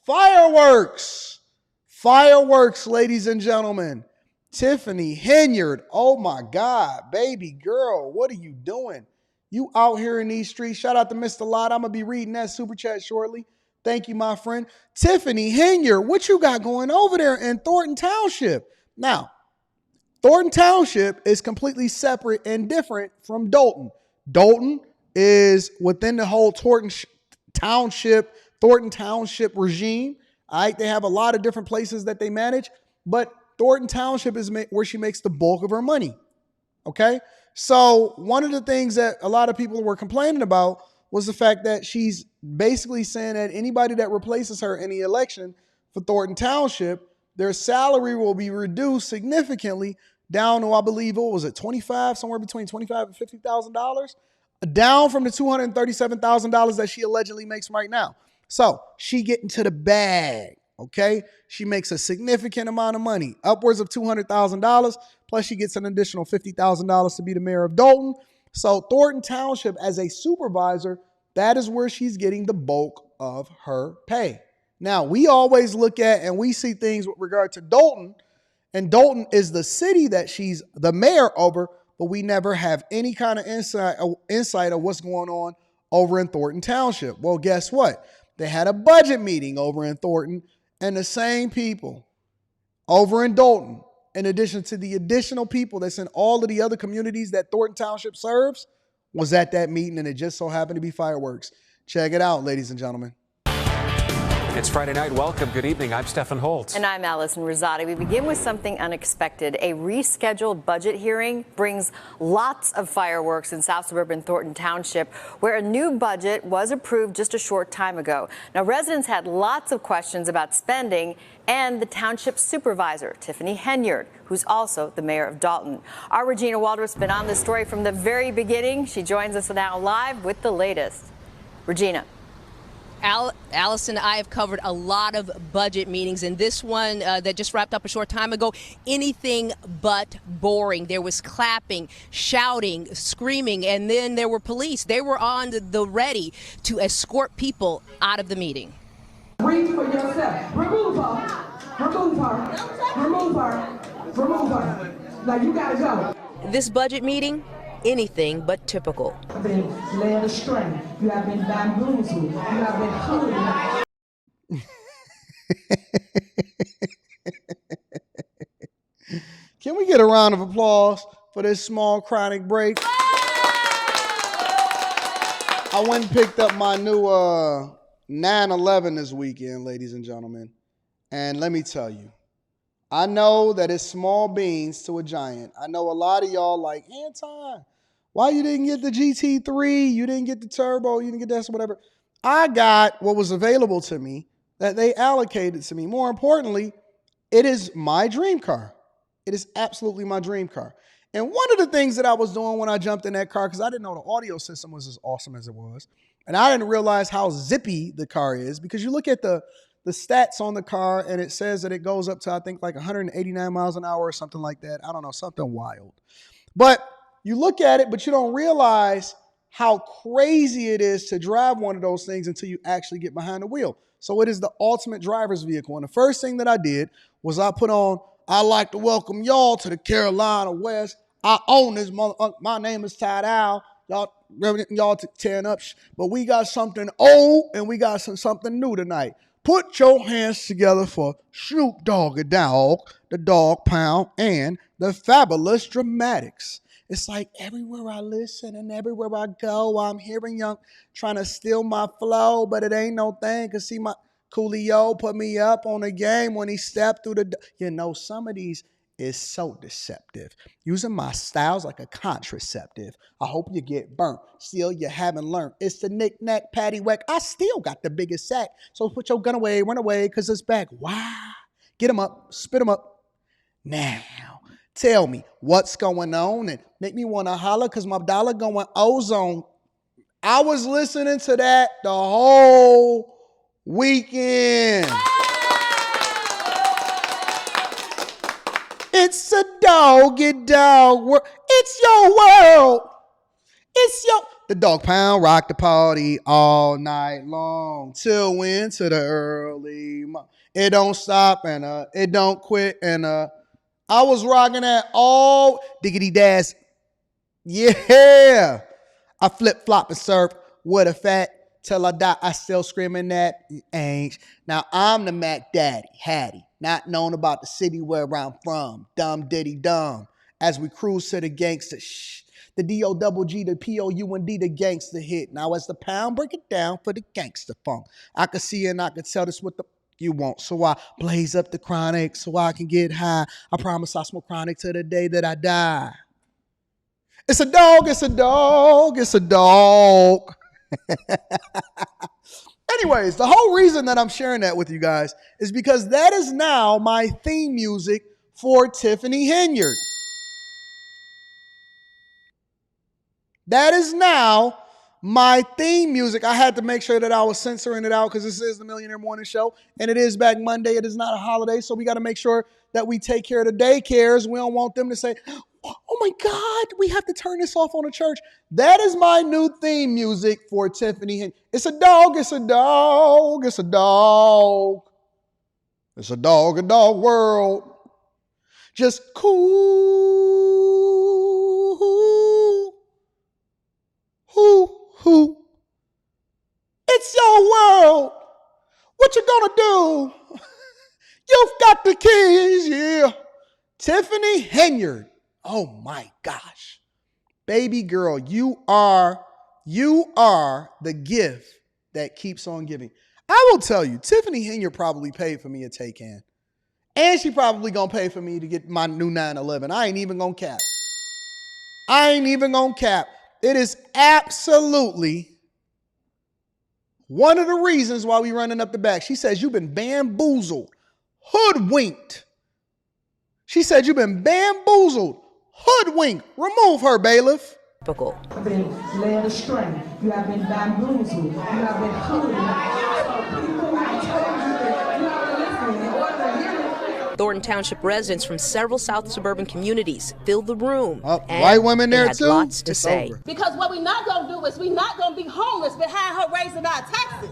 Fireworks. Fireworks, ladies and gentlemen. Tiffany Henyard. Oh my God, baby girl, what are you doing? You out here in these streets. Shout out to Mr. Lot. I'm going to be reading that super chat shortly. Thank you, my friend. Tiffany Henyard, what you got going over there in Thornton Township? Now, Thornton Township is completely separate and different from Dalton. Dalton is within the whole Thornton Township regime. All right, they have a lot of different places that they manage, but Thornton Township is where she makes the bulk of her money. Okay, so one of the things that a lot of people were complaining about was the fact that she's basically saying that anybody that replaces her in the election for Thornton Township, their salary will be reduced significantly down to, I believe, what was it, somewhere between $25,000 and $50,000, down from the $237,000 that she allegedly makes right now. So she get into the bag, okay? She makes a significant amount of money, upwards of $200,000, plus she gets an additional $50,000 to be the mayor of Dalton. So Thornton Township, as a supervisor, that is where she's getting the bulk of her pay. Now, we always look at and we see things with regard to Dalton, and Dalton is the city that she's the mayor over, but we never have any kind of insight of what's going on over in Thornton Township. Well, guess what? They had a budget meeting over in Thornton, and the same people over in Dalton, in addition to the additional people that's in all of the other communities that Thornton Township serves, was at that meeting, and it just so happened to be fireworks. Check it out, ladies and gentlemen. It's Friday night. Welcome. Good evening. I'm Stephen Holt. And I'm Allison Rosati. We begin with something unexpected. A rescheduled budget hearing brings lots of fireworks in South Suburban Thornton Township, where a new budget was approved just a short time ago. Now, residents had lots of questions about spending and the township supervisor, Tiffany Henyard, who's also the mayor of Dalton. Our Regina Waldrop's been on this story from the very beginning. She joins us now live with the latest. Regina. Allison, I have covered a lot of budget meetings, and this one that just wrapped up a short time ago, anything but boring. There was clapping, shouting, screaming, and then there were police. They were on the ready to escort people out of the meeting. Read for yourself. Remove her. Remove her. Remove her. Remove her. Now you gotta go. This budget meeting, anything but typical. You have been led astray. You have been bamboozled. You have been hooded. Can we get a round of applause for this small chronic break? I went and picked up my new 9/11 this weekend, ladies and gentlemen. And let me tell you, I know that it's small beans to a giant. I know a lot of y'all like, Anton, why you didn't get the GT3? You didn't get the turbo. You didn't get this, whatever. I got what was available to me that they allocated to me. More importantly, it is my dream car. It is absolutely my dream car. And one of the things that I was doing when I jumped in that car, because I didn't know the audio system was as awesome as it was, and I didn't realize how zippy the car is, because you look at the stats on the car and it says that it goes up to, I think, like 189 miles an hour or something like that. I don't know, something wild. But you look at it, but you don't realize how crazy it is to drive one of those things until you actually get behind the wheel. So it is the ultimate driver's vehicle. And the first thing that I did was I put on, "I'd like to welcome y'all to the Carolina West. I own this mother. My name is Ty Dow. Y'all tearing up. But we got something old and we got something new tonight. Put your hands together for Snoop Doggy Dogg, the Dog Pound, and the Fabulous Dramatics." It's like everywhere I listen and everywhere I go, I'm hearing young trying to steal my flow, but it ain't no thing. Cause see, my Coolio put me up on the game when he stepped through some of these is so deceptive. Using my styles like a contraceptive. I hope you get burnt. Still, you haven't learned. It's the knick-knack, paddywhack. I still got the biggest sack. So put your gun away, run away, because it's back. Wow. Get them up, spit them up. Now, tell me what's going on and make me want to holler because my dollar going ozone. I was listening to that the whole weekend. It's a dog world. It's your world. The Dog Pound rock the party all night long till into the early It don't stop and it don't quit. And I was rocking that all diggity dash. Yeah. I flip flop and surf with a fat till I die. I still screaming that ain't. Now I'm the Mac Daddy, Hattie, not known about the city where I'm from. Dumb diddy dumb. As we cruise to the gangster shh. The D-O-double-G, the P-O-U-N-D, the gangster hit. Now as the pound break it down for the gangster funk. I could see and I could tell this what the you want. So I blaze up the chronic so I can get high. I promise I'll smoke chronic till the day that I die. It's a dog, it's a dog, it's a dog. Anyways, the whole reason that I'm sharing that with you guys is because that is now my theme music for Tiffany Henyard. That is now my theme music. I had to make sure that I was censoring it out because this is the Millionaire Morning Show and it is back Monday. It is not a holiday, so we got to make sure that we take care of the daycares. We don't want them to say, oh my God, we have to turn this off on the church. That is my new theme music for Tiffany. It's a dog, it's a dog, it's a dog. It's a dog world. Just cool. Who? It's your world. What you gonna do? You've got the keys, yeah. Tiffany Henyard. Oh my gosh. Baby girl, you are the gift that keeps on giving. I will tell you, Tiffany Henyard probably paid for me a take-in. And she probably gonna pay for me to get my new 911. I ain't even gonna cap. It is absolutely one of the reasons why we running up the back. She says you've been bamboozled, hoodwinked. She said you've been bamboozled, hoodwinked. Remove her, bailiff. You have been led astray. You have been bamboozled. You have been hoodwinked. Thornton Township residents from several south suburban communities filled the room. White women there too? Lots to say. Over. Because what we're not going to do is we're not going to be homeless behind her raising our taxes.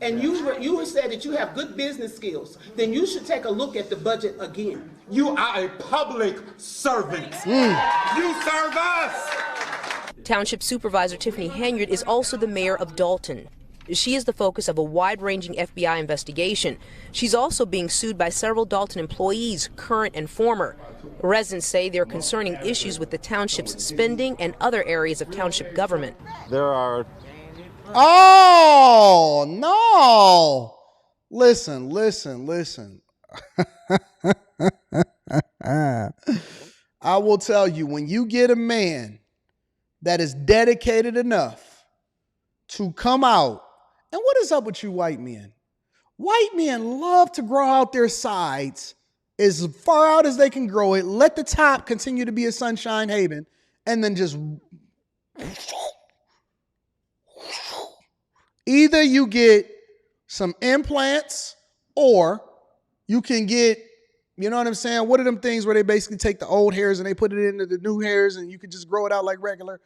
And you said that you have good business skills, then you should take a look at the budget again. You are a public servant. You serve us. Township Supervisor Tiffany Henyard is also the mayor of Dalton. She is the focus of a wide-ranging FBI investigation. She's also being sued by several Dalton employees, current and former. Residents say there are concerning issues with the township's spending and other areas of township government. There are... Oh, no. Listen. I will tell you, when you get a man that is dedicated enough to come out, and what is up with you white men? White men love to grow out their sides as far out as they can grow it, let the top continue to be a sunshine haven, and then just... Either you get some implants or you can get, you know what I'm saying? What are them things where they basically take the old hairs and they put it into the new hairs and you can just grow it out like regular?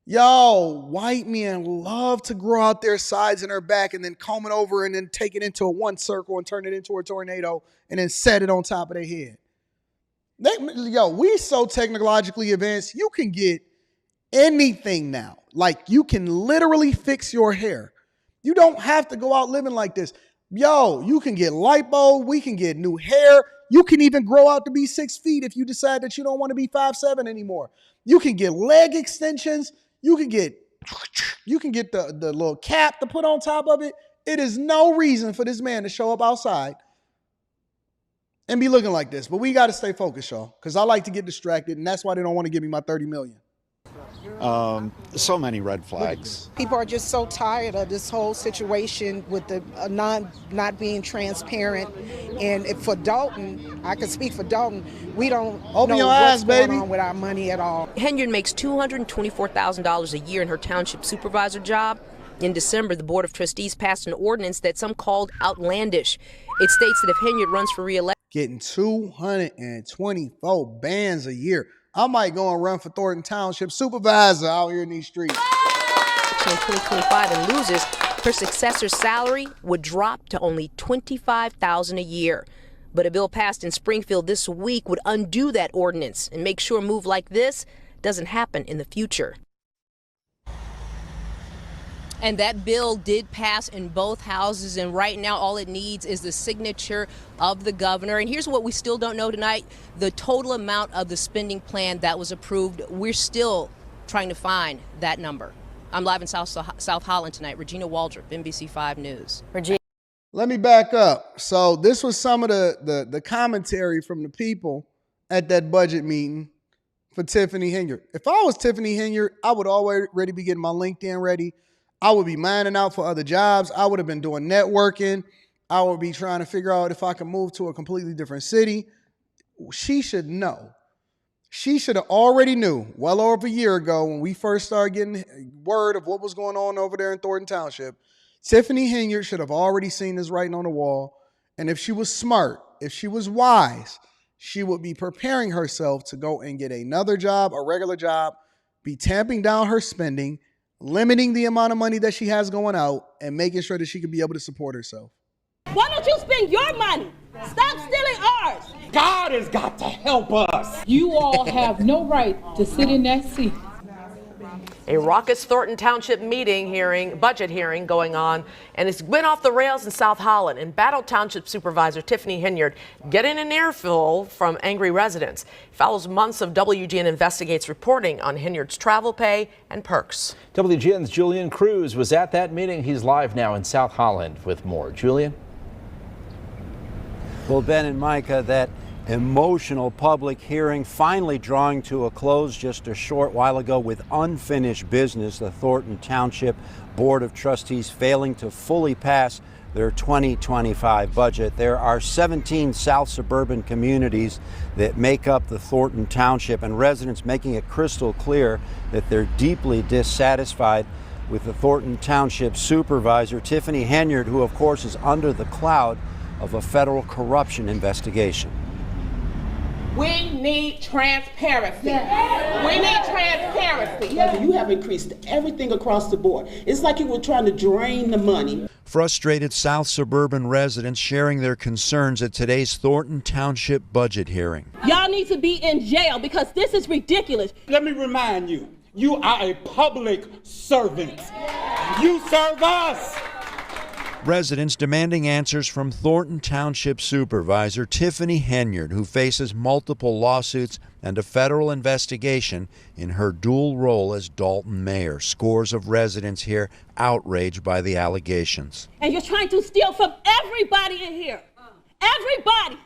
Yo, white men love to grow out their sides and their back and then comb it over and then take it into a one circle and turn it into a tornado and then set it on top of their head. We so technologically advanced, you can get anything now. Like you can literally fix your hair. You don't have to go out living like this. Yo, you can get lipo. We can get new hair. You can even grow out to be 6 feet if you decide that you don't want to be 5'7" anymore. You can get leg extensions. You can get the little cap to put on top of it. It is no reason for this man to show up outside and be looking like this. But we got to stay focused, y'all, because I like to get distracted, and that's why they don't want to give me my $30 million. So many red flags. People are just so tired of this whole situation with the not being transparent. And for Dalton, I can speak for Dalton, we don't know what's going on with our money at all. Henyard makes $224,000 a year in her township supervisor job. In December, the Board of Trustees passed an ordinance that some called outlandish. It states that if Henyard runs for re-election, getting 224 bands a year. I might go and run for Thornton Township supervisor out here in these streets. In 2025 and loses, Her successor's salary would drop to only $25,000 a year. But a bill passed in Springfield this week would undo that ordinance and make sure a move like this doesn't happen in the future. And that bill did pass in both houses, and right now all it needs is the signature of the governor. And here's what we still don't know tonight: the total amount of the spending plan that was approved. We're still trying to find that number. I'm live in South Holland tonight. Regina Waldrop, NBC5 News. Regina. Let me back up. So this was some of the commentary from the people at that budget meeting for Tiffany Henyard. If I was Tiffany Henyard, I would already be getting my LinkedIn ready. I would be mining out for other jobs. I would have been doing networking. I would be trying to figure out if I can move to a completely different city. She should know. She should have already knew well over a year ago when we first started getting word of what was going on over there in Thornton Township. Tiffany Henyard should have already seen this writing on the wall. And if she was smart, if she was wise, she would be preparing herself to go and get another job, a regular job, be tamping down her spending, limiting the amount of money that she has going out, and making sure that she could be able to support herself. Why don't you spend your money? Stop stealing ours. God has got to help us. You all have no right to sit in that seat. A raucous Thornton Township budget hearing going on, and it's went off the rails in South Holland. And Battle Township Supervisor Tiffany Henyard getting an earful from angry residents. Follows months of WGN Investigates reporting on Henyard's travel pay and perks. WGN's Julian Cruz was at that meeting. He's live now in South Holland with more. Julian? Well, Ben and Micah, that emotional public hearing finally drawing to a close just a short while ago with unfinished business. The Thornton Township Board of Trustees failing to fully pass their 2025 budget. There are 17 South suburban communities that make up the Thornton Township, and residents making it crystal clear that they're deeply dissatisfied with the Thornton Township Supervisor, Tiffany Henyard, who of course is under the cloud of a federal corruption investigation. We need transparency. We need transparency. You have increased everything across the board. It's like you were trying to drain the money. Frustrated South suburban residents sharing their concerns at today's Thornton Township budget hearing. Y'all need to be in jail because this is ridiculous. Let me remind you, you are a public servant. You serve us. Residents demanding answers from Thornton Township Supervisor Tiffany Henyard, who faces multiple lawsuits and a federal investigation in her dual role as Dalton mayor. Scores of residents here outraged by the allegations. And you're trying to steal from everybody in here. Everybody.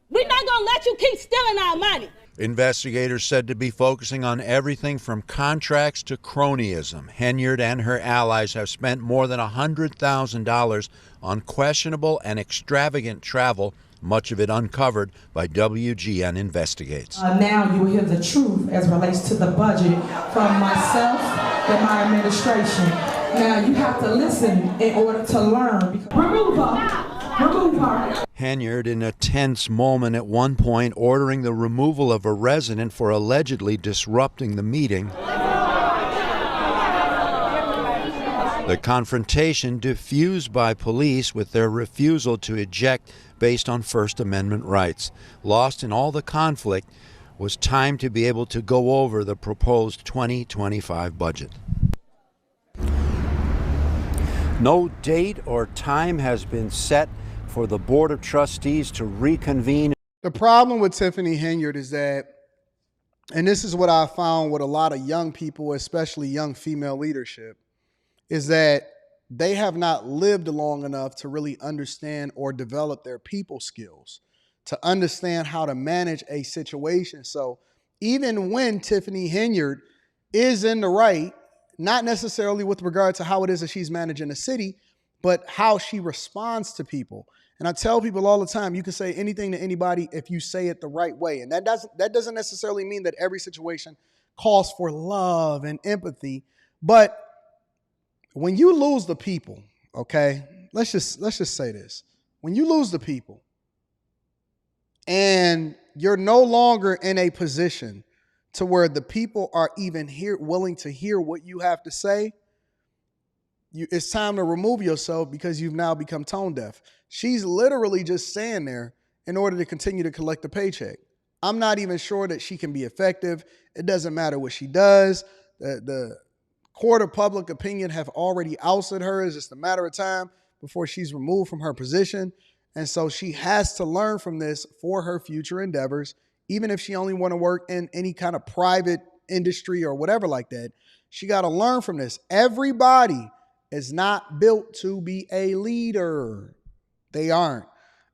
We're not going to let you keep stealing our money. Investigators said to be focusing on everything from contracts to cronyism. Henyard and her allies have spent more than $100,000 on questionable and extravagant travel, much of it uncovered by WGN Investigates. Now you will hear the truth as relates to the budget from myself and my administration. Now you have to listen in order to learn. Remove her. Remove her. Henyard, in a tense moment at one point, ordering the removal of a resident for allegedly disrupting the meeting. The confrontation diffused by police with their refusal to eject based on First Amendment rights. Lost in all the conflict was time to be able to go over the proposed 2025 budget. No date or time has been set for the Board of Trustees to reconvene. The problem with Tiffany Henyard is that, and this is what I found with a lot of young people, especially young female leadership, is that they have not lived long enough to really understand or develop their people skills, to understand how to manage a situation. So even when Tiffany Henyard is in the right, not necessarily with regard to how it is that she's managing a city, but how she responds to people. And I tell people all the time, you can say anything to anybody if you say it the right way. And that doesn't necessarily mean that every situation calls for love and empathy. But when you lose the people, okay, let's just say this. When you lose the people and you're no longer in a position to where the people are even willing to hear what you have to say, it's time to remove yourself because you've now become tone deaf. She's literally just staying there in order to continue to collect the paycheck. I'm not even sure that she can be effective. It doesn't matter what she does. The court of public opinion have already ousted her. It's just a matter of time before she's removed from her position. And so she has to learn from this for her future endeavors, even if she only want to work in any kind of private industry or whatever like that. She got to learn from this. Everybody is not built to be a leader. They aren't.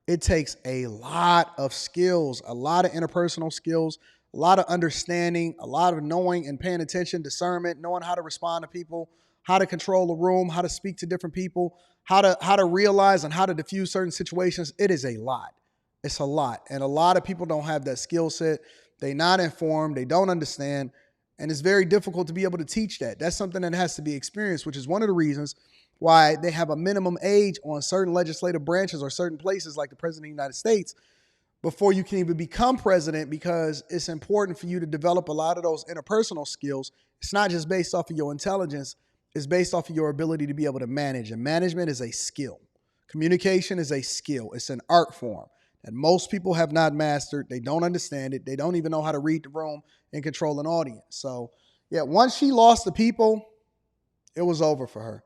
It takes a lot of skills, a lot of interpersonal skills, a lot of understanding, a lot of knowing and paying attention, discernment, knowing how to respond to people, how to control a room, how to speak to different people, how to realize and how to diffuse certain situations. It is a lot. It's a lot. And a lot of people don't have that skill set. They're not informed. They don't understand. And it's very difficult to be able to teach that. That's something that has to be experienced, which is one of the reasons why they have a minimum age on certain legislative branches or certain places like the President of the United States before you can even become president, because it's important for you to develop a lot of those interpersonal skills. It's not just based off of your intelligence. It's based off of your ability to be able to manage. And management is a skill. Communication is a skill. It's an art form that most people have not mastered. They don't understand it. They don't even know how to read the room and control an audience. So, yeah, once she lost the people, it was over for her.